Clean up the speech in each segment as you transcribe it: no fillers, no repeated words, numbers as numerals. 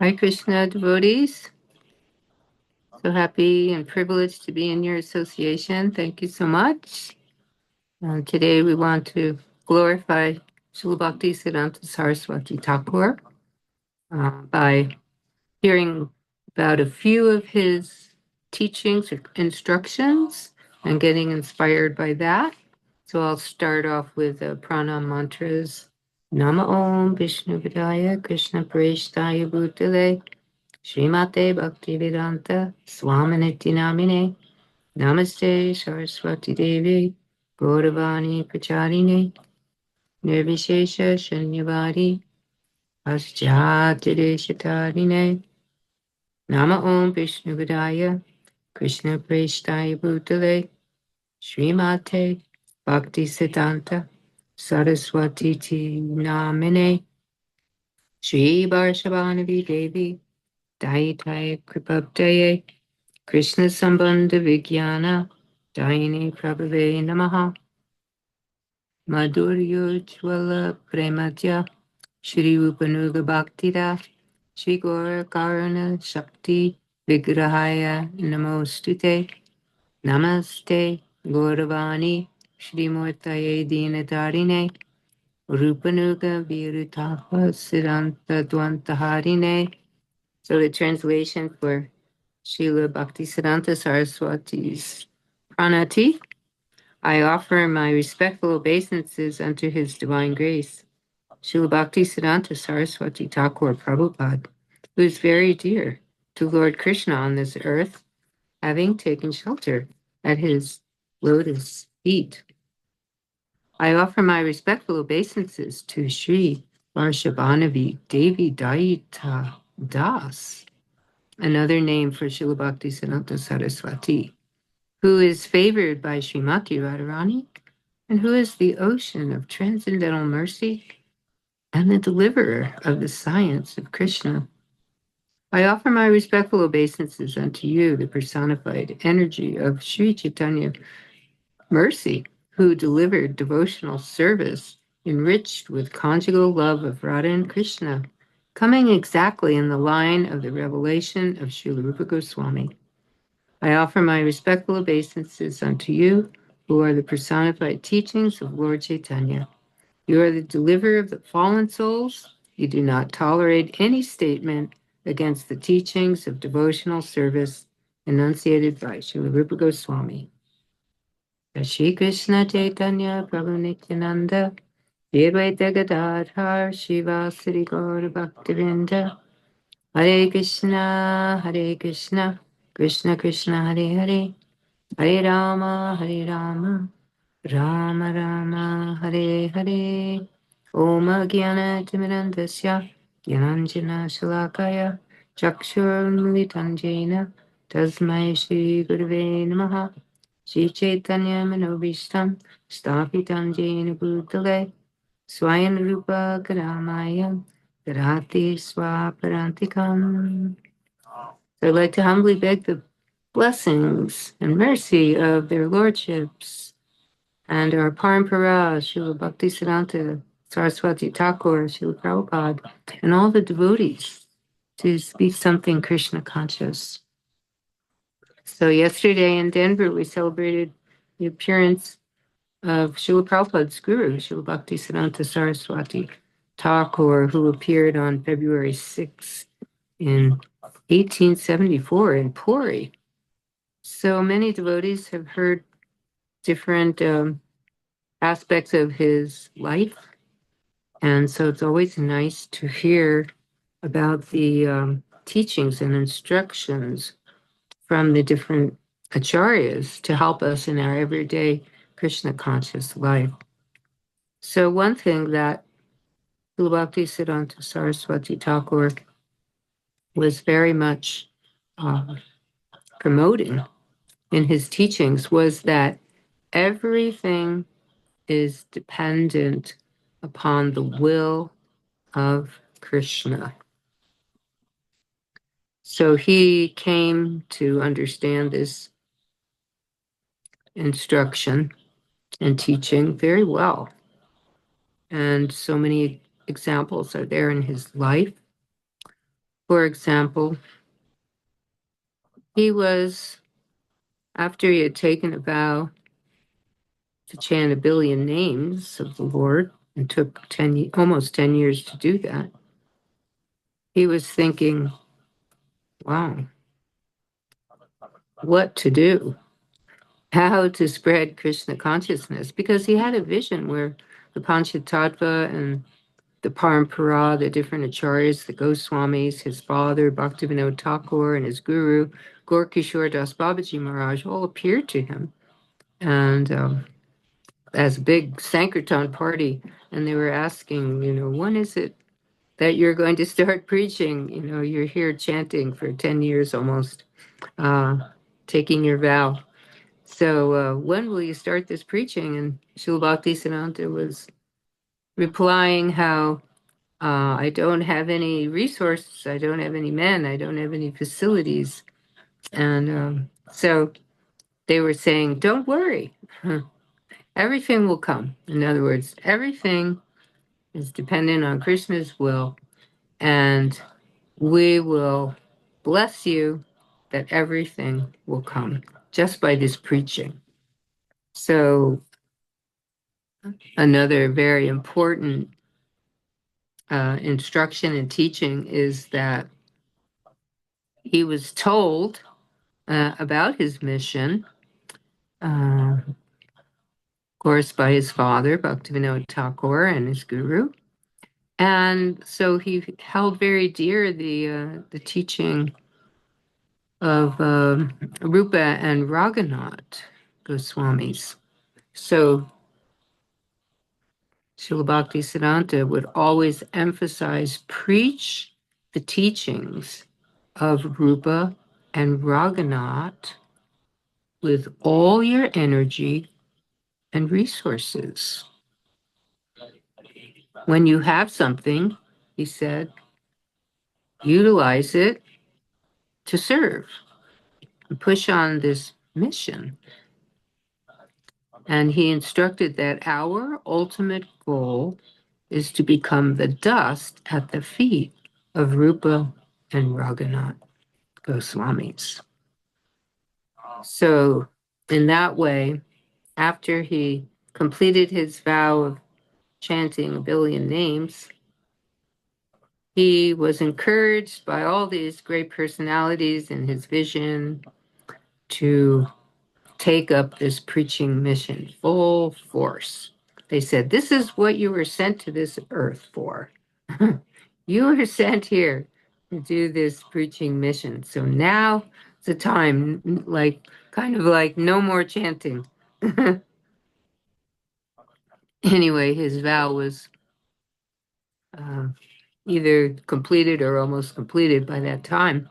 Hi, Krishna devotees. So happy and privileged to be in your association. Thank you so much. Today we want to glorify Srila Bhakti Siddhanta Saraswati Thakura by hearing about a few of his teachings or instructions and getting inspired by that. So I'll start off with pranam mantras. Nama Om Vishnu Vidaya Krishna Preshtaya Bhutale Srimate Bhaktivedanta Swaminiti Namine Namaste Saraswati Devi Gauravani Pracharine Nirvishesha Shanyavadi Paschatideshatarine Nama Om Vishnu Vidaya Krishna Preshtaya Bhutale Srimate Bhakti Siddhanta Saraswati Namine Shri Varshavanavi Devi Daitai Kripabdaye Krishna Sambandha Vijnana Daini Prabhave Namaha Madhuryo Chwala Prematya Shri Upanuga Bhaktida Shri Gora Karana Shakti Vigrahaya Namostute Namaste Gauravani Shri Murtaye Dinatarine Rupanuga Virutaha Siddhanta Dvantaharine. So the translation for Srila Bhaktisiddhanta Saraswati's Pranati. I offer my respectful obeisances unto His Divine Grace, Srila Bhaktisiddhanta Saraswati Thakur Prabhupada, who is very dear to Lord Krishna on this earth, having taken shelter at His lotus feet. I offer my respectful obeisances to Sri Varshabhanavi Devi Daita Das, another name for Srila Bhaktisiddhanta Saraswati, who is favored by Srimati Radharani, and who is the ocean of transcendental mercy and the deliverer of the science of Krishna. I offer my respectful obeisances unto you, the personified energy of Sri Chaitanya Mercy, who delivered devotional service enriched with conjugal love of Radha and Krishna, coming exactly in the line of the revelation of Srila Rupa Goswami. I offer my respectful obeisances unto you, who are the personified teachings of Lord Chaitanya. You are the deliverer of the fallen souls. You do not tolerate any statement against the teachings of devotional service enunciated by Srila Rupa Goswami. Shri Krishna Chaitanya Prabhu Nityananda Advaita Gadadhar Shivasari Gaura Bhaktivinda Hare Krishna Krishna Krishna Hare Hare Hare Rama, Rama Rama, Hare Hare. Om Jnana Timirandasya, Jnanjana Shalakaya, Chakshurmilitam Jena, Tasmai Shri Gurave Namaha, Shri Chaitanya Manobishtam, Stapitam Jena Bhutale, Swayam Rupa Karamaya, Garati Swaparantikam. So I'd like to humbly beg the blessings and mercy of their lordships and our Parampara, Srila Bhaktisiddhanta Saraswati Thakur, Srila Prabhupada, and all the devotees to speak something Krishna conscious. So yesterday in Denver, we celebrated the appearance of Srila Prabhupada's guru, Srila Bhaktisiddhanta Saraswati Thakur, who appeared on February 6th in 1874 in Puri. So many devotees have heard different aspects of his life. And so it's always nice to hear about the teachings and instructions from the different acharyas to help us in our everyday Krishna conscious life. So one thing that Bhakti Siddhanta Saraswati Thakur was very much promoting in his teachings was that everything is dependent upon the will of Krishna. So he came to understand this instruction and teaching very well. And so many examples are there in his life. For example, he was, after he had taken a vow to chant a billion names of the Lord, and took almost 10 years to do that, he was thinking, wow, what to do, how to spread Krishna consciousness, because he had a vision where the Panchatattva and the Parampara, the different acharyas, the Goswamis, his father, Bhaktivinoda Thakur, and his guru, Gorkishore Das Babaji Maharaj, all appeared to him. And as a big Sankirtan party, and they were asking, when is it that you're going to start preaching? You're here chanting for 10 years almost, uh, taking your vow. So when will you start this preaching? And Srila Bhaktisiddhanta was replying how I don't have any resources, I don't have any men, I don't have any facilities. And so they were saying, don't worry, everything will come. In other words, everything is dependent on Krishna's will, and we will bless you that everything will come just by this preaching. So another very important instruction and teaching is that he was told about his mission, of course, by his father, Bhaktivinoda Thakur, and his guru. And so he held very dear the teaching of Rupa and Raghunath Goswamis. So Srila Bhaktisiddhanta would always emphasize, preach the teachings of Rupa and Raghunath with all your energy and resources. When you have something, he said, utilize it to serve and push on this mission. And he instructed that our ultimate goal is to become the dust at the feet of Rupa and Raghunath Goswamis. So, in that way, after he completed his vow of chanting a billion names, he was encouraged by all these great personalities in his vision to take up this preaching mission full force. They said, this is what you were sent to this earth for. You were sent here to do this preaching mission. So now it's a time, kind of like no more chanting. Anyway, his vow was uh, either completed or almost completed by that time.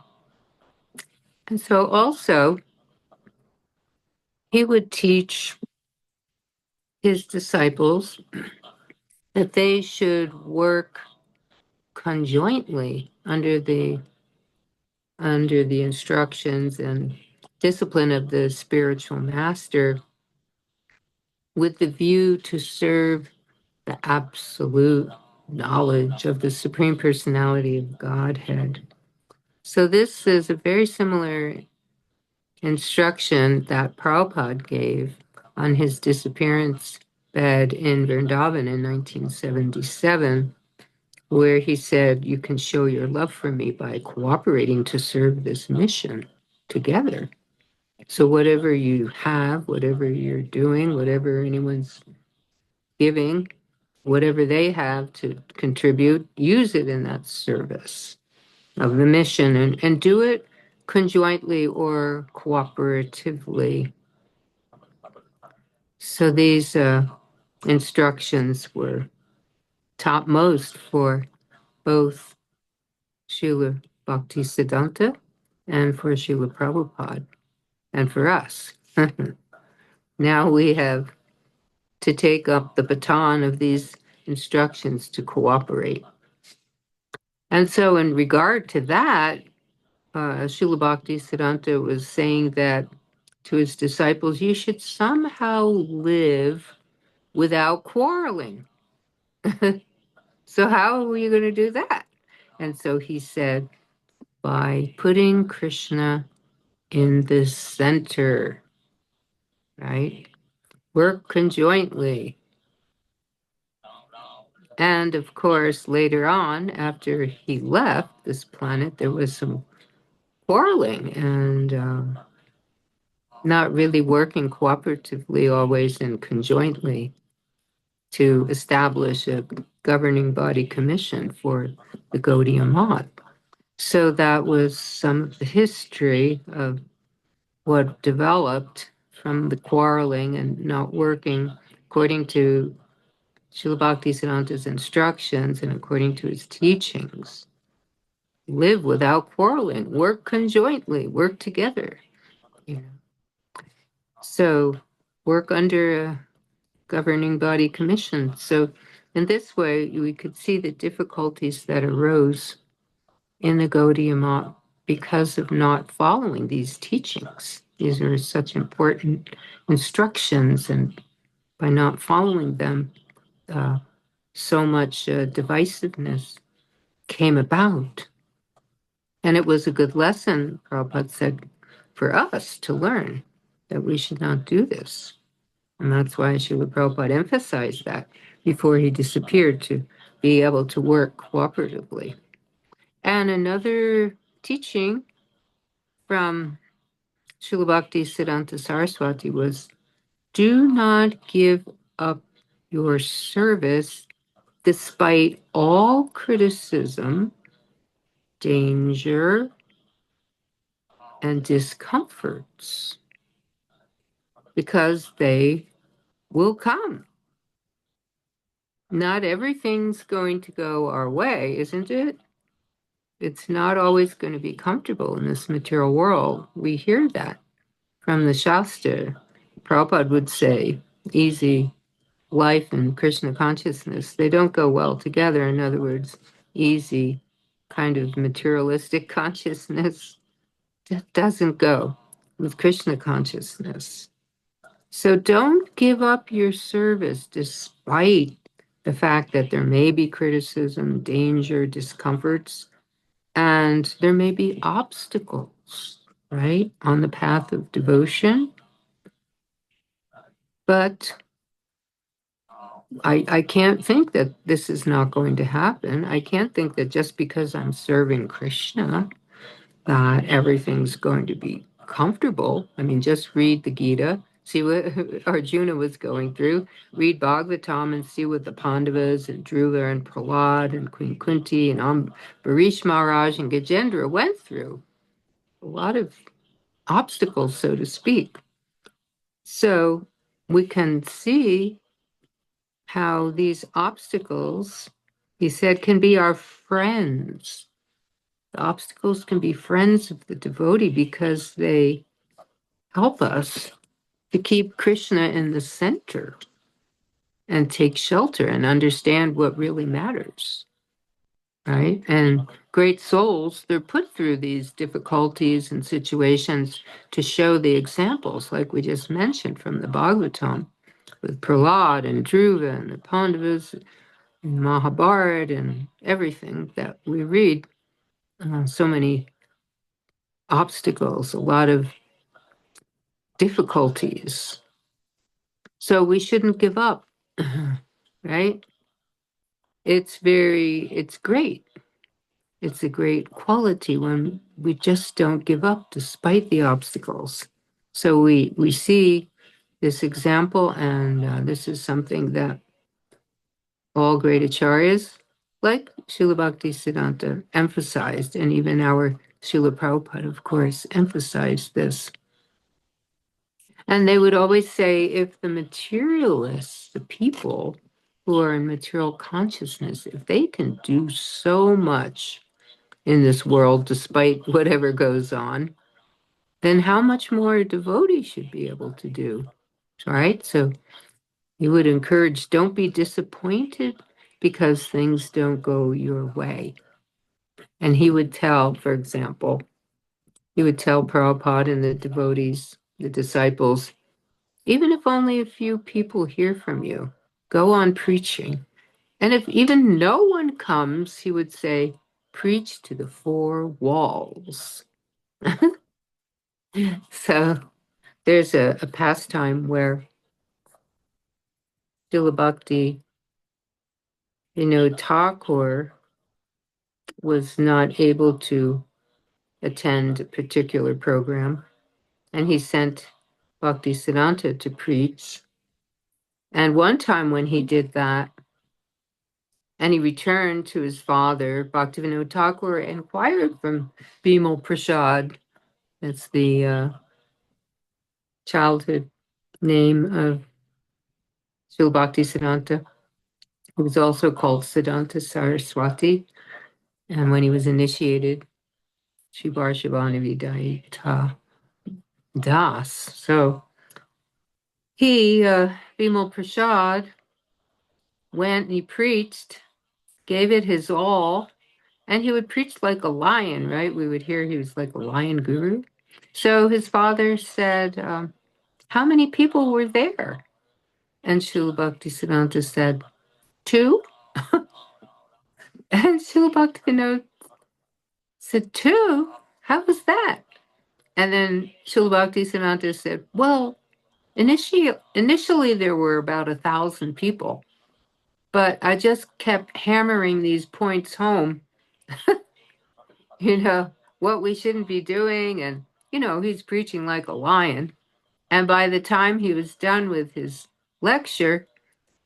And so also, he would teach his disciples that they should work conjointly under the instructions and discipline of the spiritual master, with the view to serve the absolute knowledge of the Supreme Personality of Godhead. So this is a very similar instruction that Prabhupada gave on his disappearance bed in Vrindavan in 1977, where he said, you can show your love for me by cooperating to serve this mission together. So whatever you have, whatever you're doing, whatever anyone's giving, whatever they have to contribute, use it in that service of the mission, and do it conjointly or cooperatively. So these instructions were topmost for both Srila Bhaktisiddhanta and for Srila Prabhupada and for us. Now we have to take up the baton of these instructions to cooperate. And so in regard to that, Srila Bhaktisiddhanta was saying that to his disciples, you should somehow live without quarreling. So how are you going to do that? And so he said, by putting Krishna in the center, right? Work conjointly. And of course, later on, after he left this planet, there was some quarreling and not really working cooperatively always and conjointly to establish a governing body commission for the Gaudiya Math. So that was some of the history of what developed from the quarreling and not working according to Srila Bhaktisiddhanta's instructions and according to his teachings. Live without quarreling, work conjointly, work together. You know. So work under a governing body commission. So in this way, we could see the difficulties that arose in the Gaudiya Math because of not following these teachings. These are such important instructions, and by not following them, so much divisiveness came about. And it was a good lesson, Prabhupada said, for us to learn that we should not do this. And that's why Srila Prabhupada emphasized that before he disappeared, to be able to work cooperatively. And another teaching from Srila Bhakti Siddhanta Saraswati was, do not give up your service despite all criticism, danger, and discomforts, because they will come. Not everything's going to go our way, isn't it? It's not always going to be comfortable in this material world. We hear that from the Shastra. Prabhupada would say, easy life and Krishna consciousness, they don't go well together. In other words, easy kind of materialistic consciousness that doesn't go with Krishna consciousness. So don't give up your service despite the fact that there may be criticism, danger, discomforts, and there may be obstacles, right, on the path of devotion. But I can't think that this is not going to happen. I can't think that just because I'm serving Krishna, that everything's going to be comfortable. I mean, just read the Gita, see what Arjuna was going through. Read Bhagavatam and see what the Pandavas and Dhruva and Prahlad and Queen Kunti and Ambarish Maharaj and Gajendra went through. A lot of obstacles, so to speak. So we can see how these obstacles, he said, can be our friends. The obstacles can be friends of the devotee because they help us to keep Krishna in the center and take shelter and understand what really matters, right? And great souls, they're put through these difficulties and situations to show the examples, like we just mentioned from the Bhagavatam, with Prahlad and Dhruva and the Pandavas and Mahabharata and everything that we read. So many obstacles, a lot of difficulties. So we shouldn't give up, right? It's great. It's a great quality when we just don't give up despite the obstacles. So we see this example, and this is something that all great acharyas, like Srila Bhakti Siddhanta, emphasized, and even our Srila Prabhupada, of course, emphasized this. And they would always say, if the materialists, the people who are in material consciousness, if they can do so much in this world despite whatever goes on, then how much more a devotee should be able to do, right? So he would encourage, don't be disappointed because things don't go your way. And he would tell, for example, he would tell Prabhupada and the devotees, the disciples, even if only a few people hear from you, go on preaching And if even no one comes, he would say, preach to the four walls. So there's a pastime where Srila Bhakti, Thakur was not able to attend a particular program, and he sent Bhakti Siddhanta to preach. And one time when he did that, and he returned to his father, Bhaktivinoda Thakur inquired from Bimal Prasad, that's the childhood name of Srila Bhakti Siddhanta, who was also called Siddhanta Saraswati. And when he was initiated, Shivar Shavana Vidaita Das. So he, Bimal Prasad, went and he preached, gave it his all, and he would preach like a lion, right? We would hear he was like a lion guru. So his father said, how many people were there? And Srila Bhaktisiddhanta said, two. And Srila Bhaktivinoda said, two? How was that? And then Srila Bhaktisiddhanta said, well, initially there were about 1,000 people, but I just kept hammering these points home, what we shouldn't be doing. And, he's preaching like a lion. And by the time he was done with his lecture,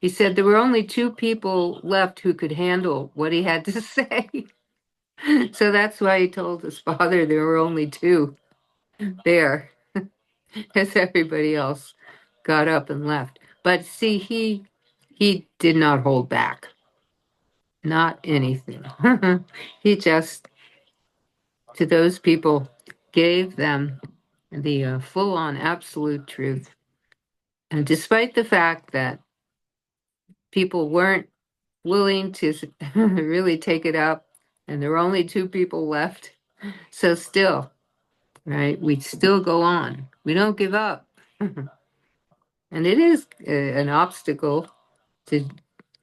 he said there were only two people left who could handle what he had to say. So that's why he told his father there were only two there, as everybody else got up and left. But see, he did not hold back, not anything. He just, to those people, gave them the full-on absolute truth. And despite the fact that people weren't willing to really take it up, and there were only two people left, so still, right, we still go on. We don't give up. And it is an obstacle to,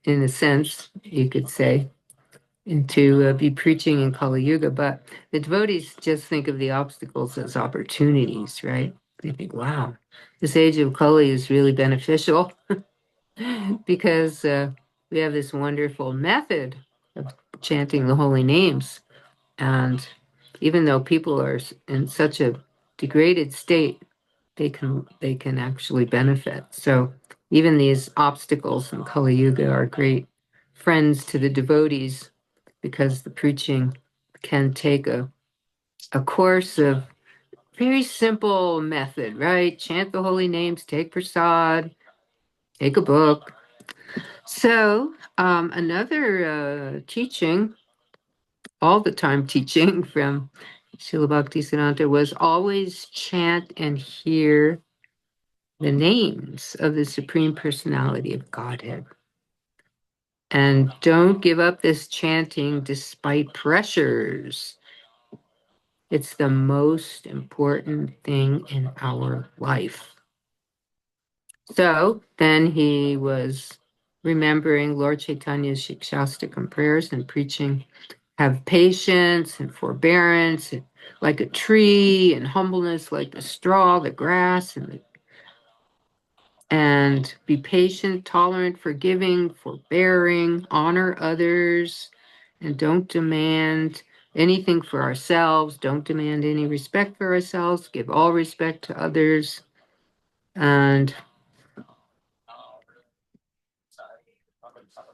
in a sense, you could say, and to be preaching in Kali Yuga. But the devotees just think of the obstacles as opportunities, right? They think, wow, this age of Kali is really beneficial because we have this wonderful method of chanting the holy names. And even though people are in such a degraded state, they can actually benefit. So even these obstacles in Kali Yuga are great friends to the devotees because the preaching can take a course of very simple method, right? Chant the holy names, take prasad, take a book. So another teaching, all the time teaching from Srila Bhaktisiddhanta was always chant and hear the names of the Supreme Personality of Godhead. And don't give up this chanting despite pressures. It's the most important thing in our life. So then he was remembering Lord Chaitanya's Shikshastakam prayers and preaching, have patience and forbearance like a tree, and humbleness like the straw, the grass, and be patient, tolerant, forgiving, forbearing, honor others, and don't demand anything for ourselves. Don't demand any respect for ourselves. Give all respect to others. And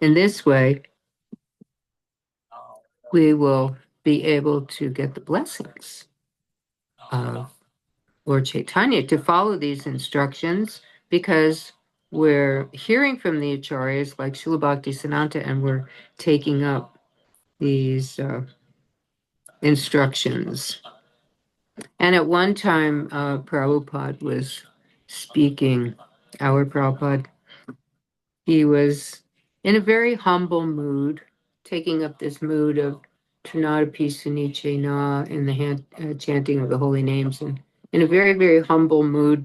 in this way, we will be able to get the blessings of Lord Chaitanya to follow these instructions, because we're hearing from the acharyas like Srila Bhakti Siddhanta, and we're taking up these instructions. And at one time, Prabhupada was speaking, our Prabhupada, he was in a very humble mood, taking up this mood of Trinadapi Suniche Na in the chanting of the holy names. And in a very, very humble mood,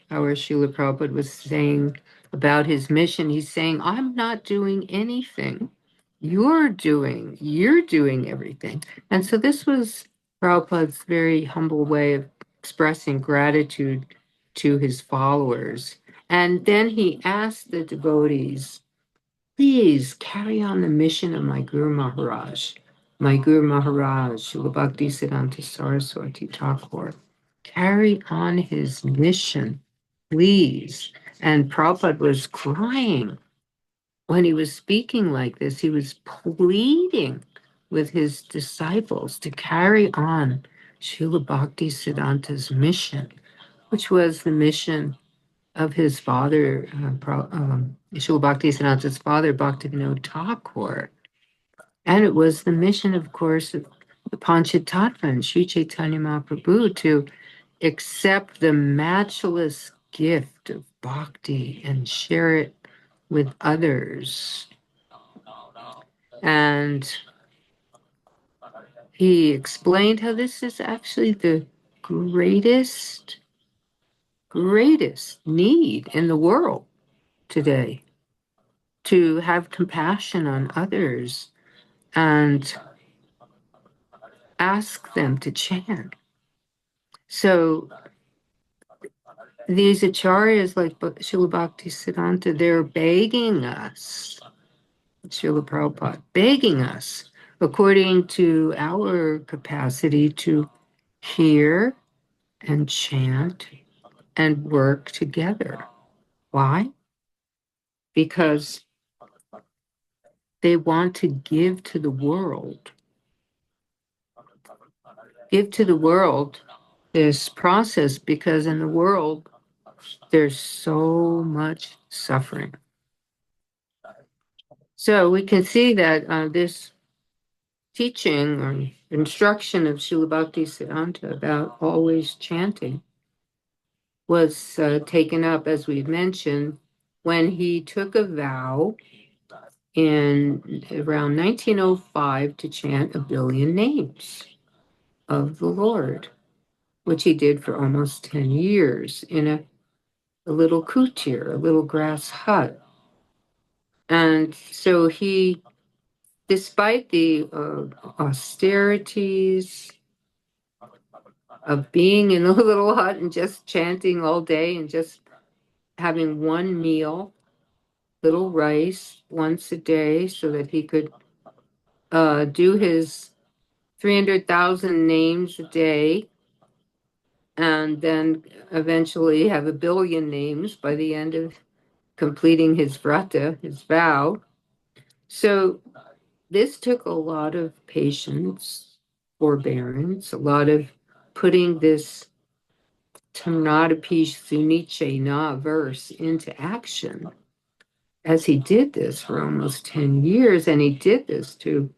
our Srila Prabhupada was saying about his mission, he's saying, I'm not doing anything. you're doing everything. And so this was Prabhupada's very humble way of expressing gratitude to his followers. And then he asked the devotees, please carry on the mission of my Guru Maharaj, Srila Bhakti Siddhanta Saraswati Thakur. Carry on his mission, please. And Prabhupada was crying when he was speaking like this. He was pleading with his disciples to carry on Srila Bhakti Siddhanta's mission, which was the mission of his father, Srila Bhakti Siddhanta's father, Bhaktivinoda Thakur. And it was the mission, of course, of the Panchatattva and Sri Chaitanya Mahaprabhu to accept the matchless gift of bhakti and share it with others. And he explained how this is actually the greatest need in the world today, to have compassion on others and ask them to chant. So these acharyas like Srila Bhakti Siddhanta, they're begging us, Srila Prabhupada, begging us, according to our capacity, to hear and chant and work together. Why? Because they want to give to the world. Give to the world this process, because in the world, there's so much suffering. So we can see that this teaching or instruction of Srila Bhakti Siddhanta about always chanting was taken up, as we've mentioned, when he took a vow in around 1905 to chant 1,000,000,000 names of the Lord, which he did for almost 10 years in a little kutir, a little grass hut. And so he, despite the austerities of being in a little hut and just chanting all day and just having one meal, little rice once a day, so that he could do his 300,000 names a day, and then eventually have 1,000,000,000 names by the end of completing his vrata, his vow. So this took a lot of patience, forbearance, a lot of putting this Tamnadapi Suniche Na verse into action, as he did this for almost 10 years. And he did this to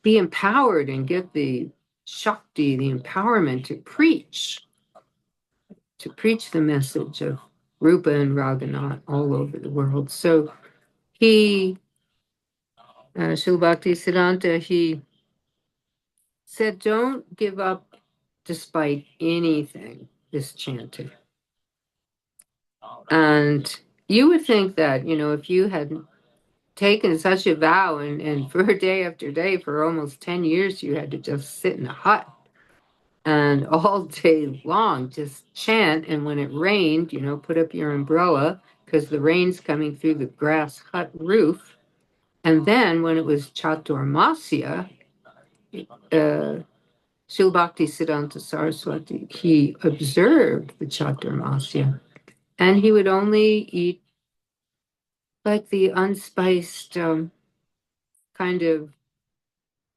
be empowered and get the Shakti, the empowerment to preach the message of Rupa and Raghunath all over the world. So he, Srila Bhakti Siddhanta, he said, don't give up despite anything, this chanting. And you would think that, if you had taken such a vow and for day after day, for almost 10 years, you had to just sit in a hut and all day long just chant. And when it rained, put up your umbrella because the rain's coming through the grass hut roof. And then when it was Chaturmasya, Srila Bhakti Siddhanta Saraswati, he observed the Chaturmasya, and he would only eat like the unspiced kind of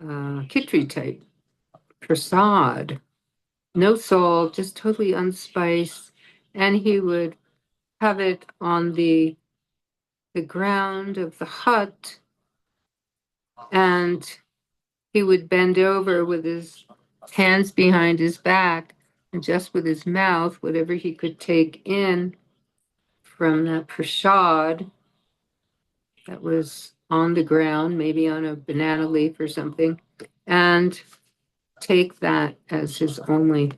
khichdi type prasad, no salt, just totally unspiced, and he would have it on the ground of the hut, and he would bend over with his hands behind his back, and just with his mouth, whatever he could take in from that prasad that was on the ground, maybe on a banana leaf or something, and take that as his only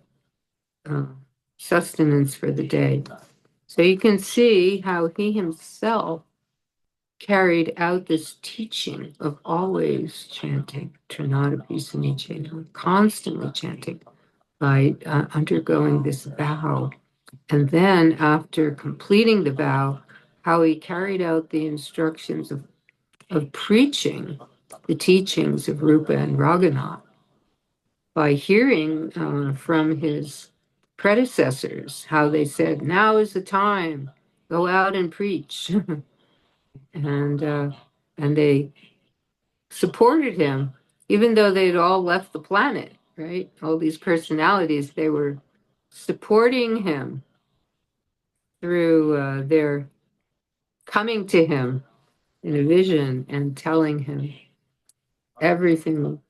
sustenance for the day. So you can see how he himself carried out this teaching of always chanting Trinadapisaniche, constantly chanting by undergoing this vow. And then after completing the vow, how he carried out the instructions of preaching the teachings of Rupa and Raghunath by hearing from his predecessors how they said, now is the time, go out and preach. and and they supported him, even though they'd all left the planet, right? All these personalities, they were supporting him through their coming to him in a vision and telling him everything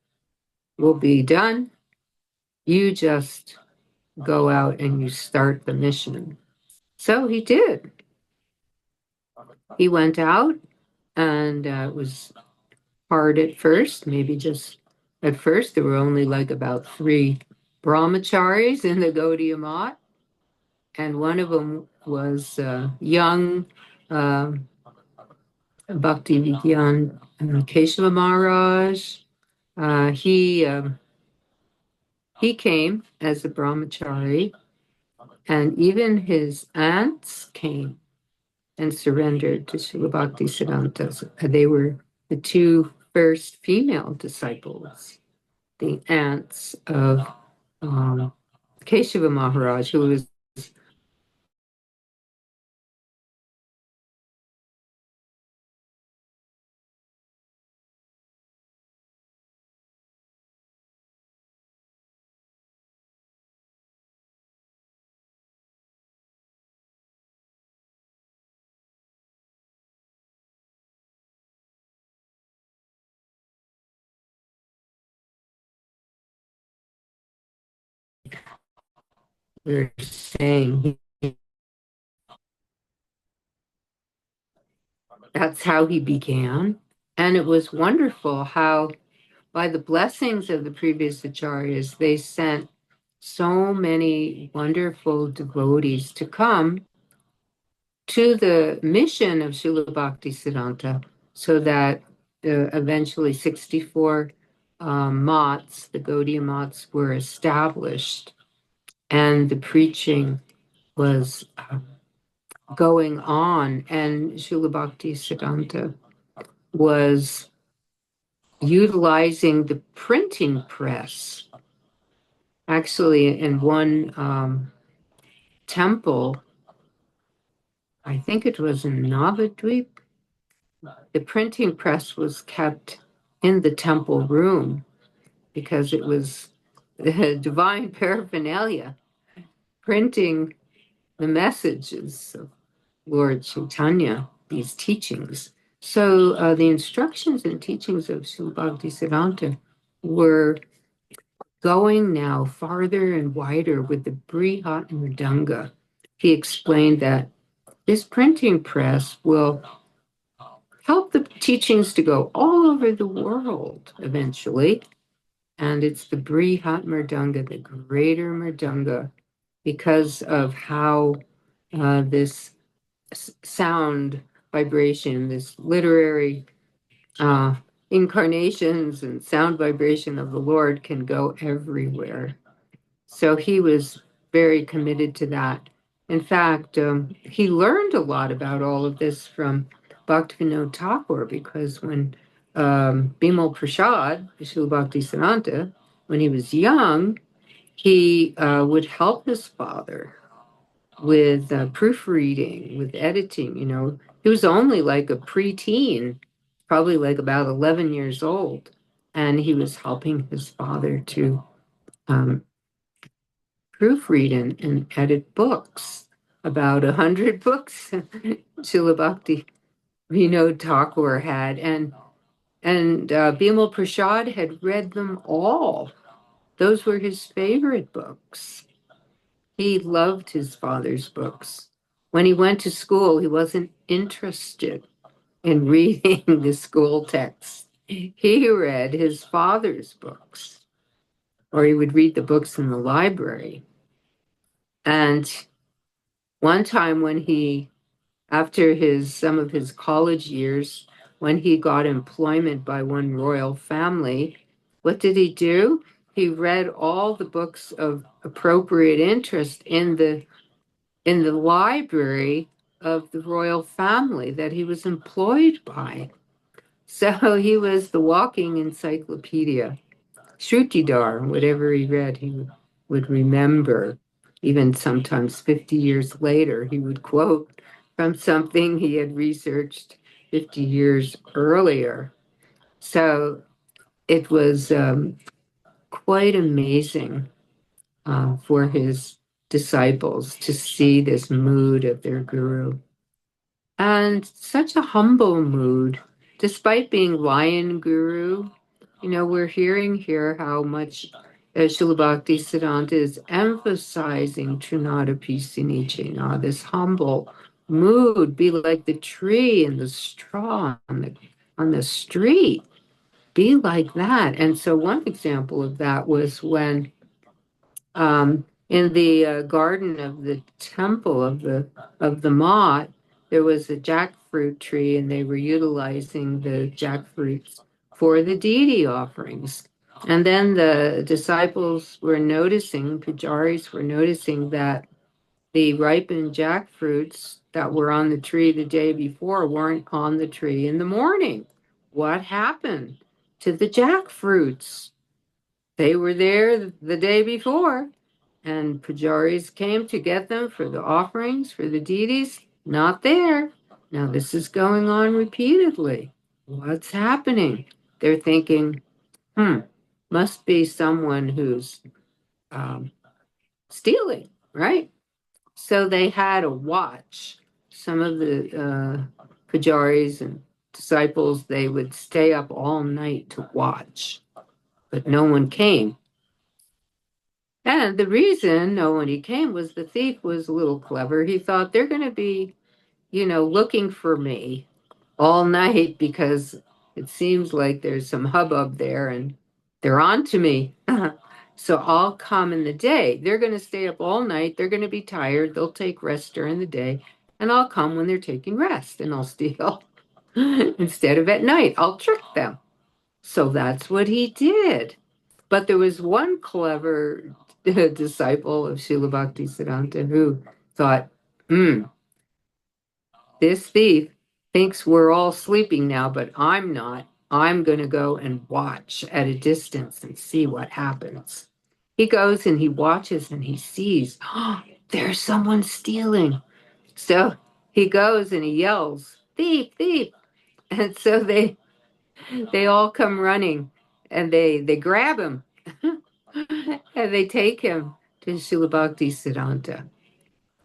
will be done. You just go out and you start the mission. So he did. He went out, and it was hard at first, maybe just at first. There were only like about 3 brahmacharis in the Gaudiya Math, and one of them was young uh, Bhakti Vigyan Keshava Maharaj. He came as a brahmachari, and even his aunts came and surrendered to Srila Bhakti Siddhanta. They were the 2 first female disciples, the aunts of um, Keshava Maharaj, who was they're saying that's how he began. And it was wonderful how, by the blessings of the previous acharyas, they sent so many wonderful devotees to come to the mission of Srila Bhakti Siddhanta, so that eventually 64 mats, the Gaudiya mats, were established, and the preaching was going on, and Srila Bhakti Siddhanta was utilizing the printing press. Actually, in one temple, I think it was in Navadvip, the printing press was kept in the temple room because it was the divine paraphernalia, printing the messages of Lord Chaitanya, these teachings. So the instructions and teachings of Srila Bhakti Siddhanta were going now farther and wider with the Brihat Mridanga. He explained that this printing press will help the teachings to go all over the world eventually. And it's the Brihat Mridanga, the greater Mridanga, because of how this sound vibration, this literary incarnations and sound vibration of the Lord can go everywhere. So he was very committed to that. In fact, he learned a lot about all of this from Bhaktivinoda Thakur, because when Bimal Prasad, Srila Bhakti Siddhanta, when he was young, he would help his father with proofreading, with editing. He was only like a preteen, probably like about 11 years old, and he was helping his father to um, proofread and edit books, about 100 books Srila Bhakti Vinod Thakur had, and Bimal Prasad had read them all. Those were his favorite books. He loved his father's books. When he went to school, he wasn't interested in reading the school texts. He read his father's books, or he would read the books in the library. And one time when he after some of his college years, when he got employment by one royal family, what did he do? He read all the books of appropriate interest in the library of the royal family that he was employed by. So he was the walking encyclopedia. Shrutidar, whatever he read, he would remember. Even sometimes 50 years later, he would quote from something he had researched 50 years earlier. So it was quite amazing for his disciples to see this mood of their guru. And such a humble mood, despite being lion guru. We're hearing here how much Srila Bhakti Siddhanta is emphasizing Trinada Pisinichena, this humble mood. Be like the tree and the straw on the street. Be like that. And so one example of that was when in the garden of the temple of the Mott, there was a jackfruit tree, and they were utilizing the jackfruits for the deity offerings. And then the disciples were noticing, pujaris were noticing that the ripened jackfruits that were on the tree the day before weren't on the tree in the morning. What happened to the jackfruits? They were there the day before, and pujaris came to get them for the offerings for the deities. Not there. Now this is going on repeatedly. What's happening? They're thinking, must be someone who's um, stealing, right? So they had a watch. Some of the pujaris and disciples, they would stay up all night to watch, but no one came. And the reason nobody came was the thief was a little clever. He thought they're going to be, looking for me all night because it seems like there's some hubbub there and they're on to me. So I'll come in the day. They're going to stay up all night. They're going to be tired. They'll take rest during the day. And I'll come when they're taking rest and I'll steal instead of at night. I'll trick them. So that's what he did. But there was one clever disciple of Srila Bhakti Siddhanta who thought, this thief thinks we're all sleeping now, but I'm not. I'm going to go and watch at a distance and see what happens. He goes and he watches and he sees, there's someone stealing. So he goes and he yells, thief, thief. And so they all come running and they grab him and they take him to Srila Bhakti Siddhanta.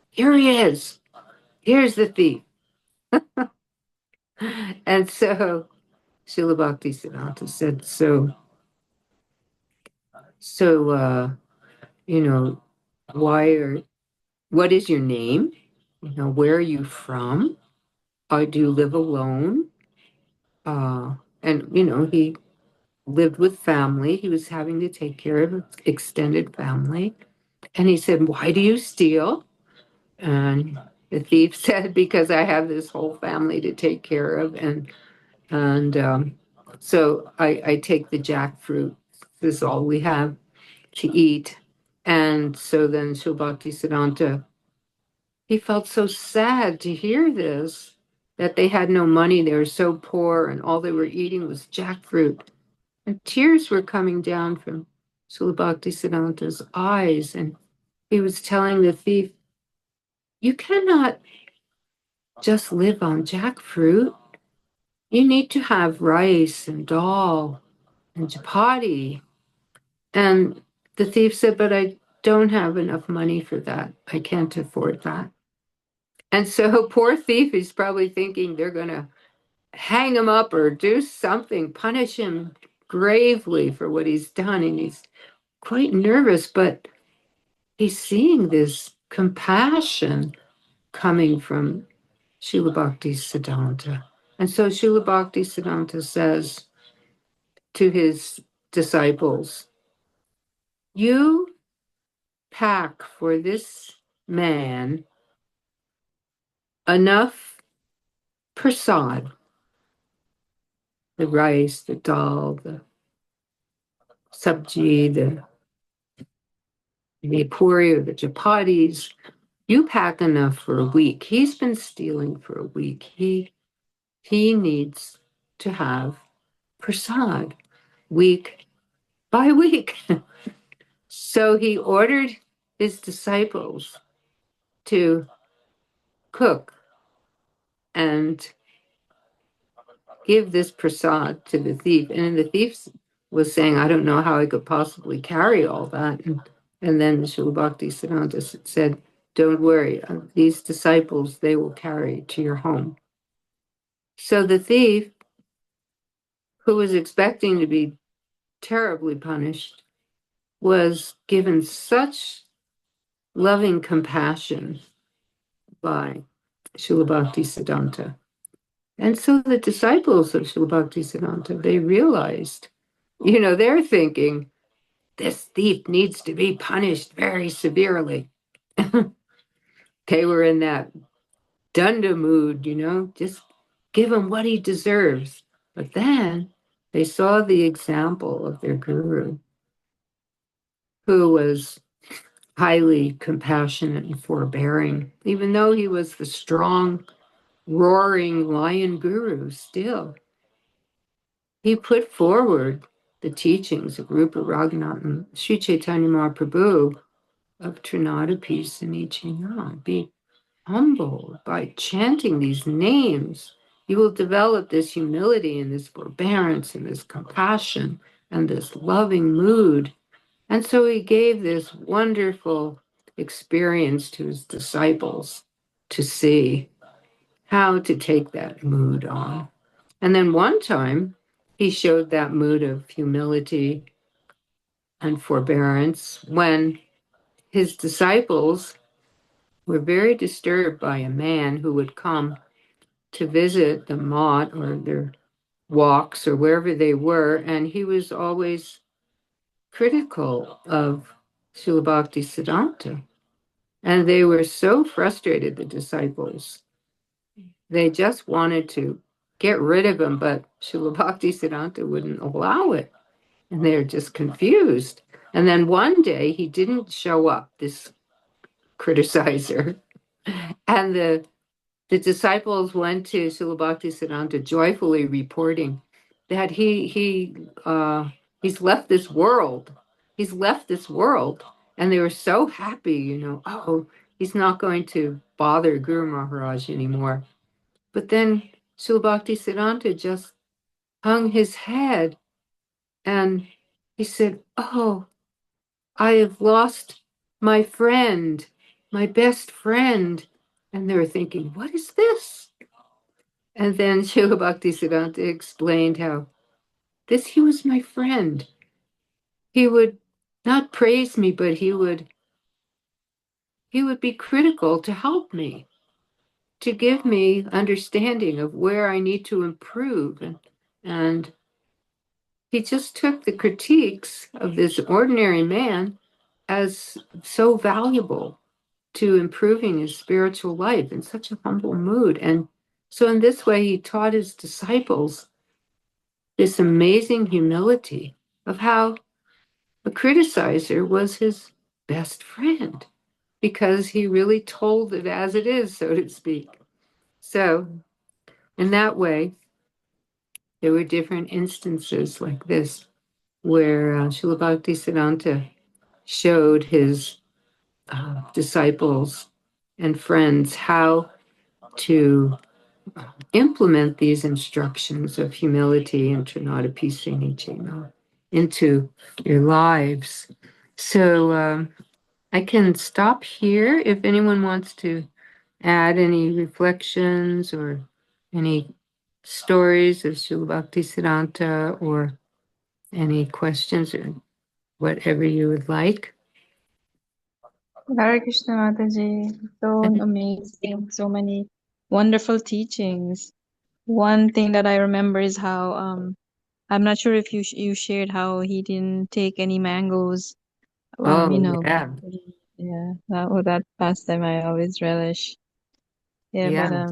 Here he is. Here's the thief. And so Srila Bhakti Siddhanta said, so, you know, what is your name? Where are you from? Do you live alone? And, he lived with family. He was having to take care of an extended family. And he said, why do you steal? And the thief said, because I have this whole family to take care of. And so I take the jackfruit. This is all we have to eat. And so then Shilbhakti Siddhanta, he felt so sad to hear this, that they had no money. They were so poor and all they were eating was jackfruit. And tears were coming down from Shilbhakti Siddhanta's eyes. And he was telling the thief, you cannot just live on jackfruit. You need to have rice and dal and chapati. And the thief said, but I don't have enough money for that. I can't afford that. And so poor thief is probably thinking they're going to hang him up or do something, punish him gravely for what he's done. And he's quite nervous, but he's seeing this compassion coming from Srila Bhakti Siddhanta. And so Srila Bhakti Siddhanta says to his disciples, you pack for this man enough prasad, the rice, the dal, the sabji, the puri or the chapatis. You pack enough for a week. He's been stealing for a week. He needs to have prasad week by week. So he ordered his disciples to cook and give this prasad to the thief. And the thief was saying, I don't know how I could possibly carry all that. And then Srila Bhakti Siddhanta said, don't worry, these disciples, they will carry to your home. So the thief, who was expecting to be terribly punished, was given such loving compassion by Srila Bhakti Siddhanta. And so the disciples of Srila Bhakti Siddhanta, they realized, they're thinking, this thief needs to be punished very severely. They were in that dunda mood, just give him what he deserves. But then they saw the example of their guru, who was highly compassionate and forbearing, even though he was the strong, roaring lion guru still. He put forward the teachings of Rupa Raghunathan, Sri Chaitanya Mahaprabhu, of Trinada Peace and Ichina. Be humble by chanting these names. You will develop this humility and this forbearance and this compassion and this loving mood. And so he gave this wonderful experience to his disciples to see how to take that mood on. And then one time he showed that mood of humility and forbearance when his disciples were very disturbed by a man who would come to visit the mott or their walks or wherever they were, and he was always critical of Srila Bhakti Siddhanta. And they were so frustrated, the disciples. They just wanted to get rid of him, but Srila Bhakti Siddhanta wouldn't allow it. And they're just confused. And then one day he didn't show up, this criticizer. And the disciples went to Srila Bhakti Siddhanta joyfully reporting that he's left this world. He's left this world. And they were so happy, oh, he's not going to bother Guru Maharaj anymore. But then Srila Bhakti Siddhanta just hung his head and he said, oh, I have lost my friend, my best friend. And they were thinking, what is this? And then Srila Bhakti Siddhanta explained how he was my friend. He would not praise me, but he would be critical to help me, to give me understanding of where I need to improve. And he just took the critiques of this ordinary man as so valuable to improving his spiritual life in such a humble mood. And so in this way, he taught his disciples this amazing humility of how a criticizer was his best friend because he really told it as it is, so to speak. So in that way, there were different instances like this where Srila Bhakti Siddhanta showed his disciples and friends how to implement these instructions of humility and Trinada Pisini into your lives. So I can stop here if anyone wants to add any reflections or any stories of Srila Bhakti Siddhanta or any questions or whatever you would like. Hare Krishna Mataji, so amazing, so many wonderful teachings. One thing that I remember is how I'm not sure if you shared how he didn't take any mangoes. Oh, yeah. Yeah, that pastime I always relish. Yeah, but Yeah.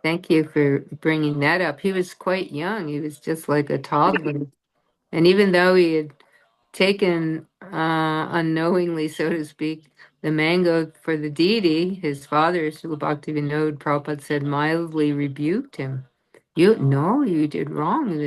Thank you for bringing that up. He was quite young. He was just like a toddler. And even though he had taken unknowingly, so to speak, the mango for the deity, his father, Srila Bhaktivinoda Prabhupada said, mildly rebuked him. You no, you did wrong.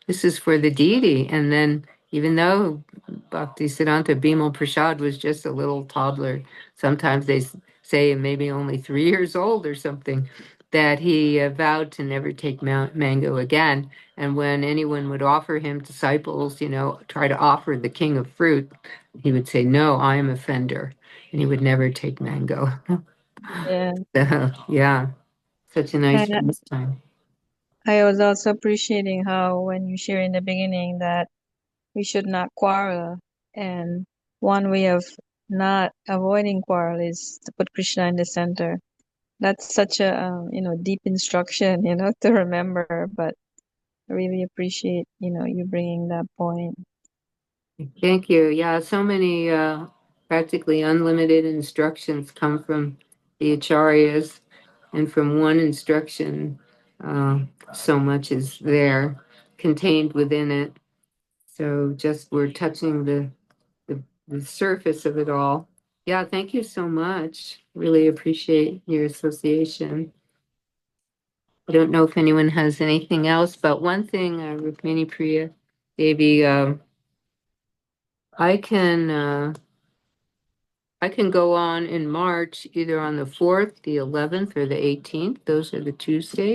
This is for the deity. And then, even though Bhakti Siddhanta Bimal Prasad was just a little toddler, sometimes they say maybe only 3 years old or something, that he vowed to never take mango again. And when anyone would offer him disciples, try to offer the king of fruit, he would say, no, I am offender. And he would never take mango. Yeah. So, yeah, such a nice And pastime. I was also appreciating how when you share in the beginning that we should not quarrel, and one way of not avoiding quarrel is to put Krishna in the center. That's such a deep instruction, to remember. But I really appreciate you bringing that point. Thank you. Yeah, so many practically unlimited instructions come from the acharyas, and from one instruction, uh, so much is there contained within it. So just we're touching the surface of it all. Yeah, thank you so much. Really appreciate your association. I don't know if anyone has anything else, but one thing, Rukmini Priya Devi, I can. I can go on in March, either on the 4th, the 11th, or the 18th. Those are the Tuesdays.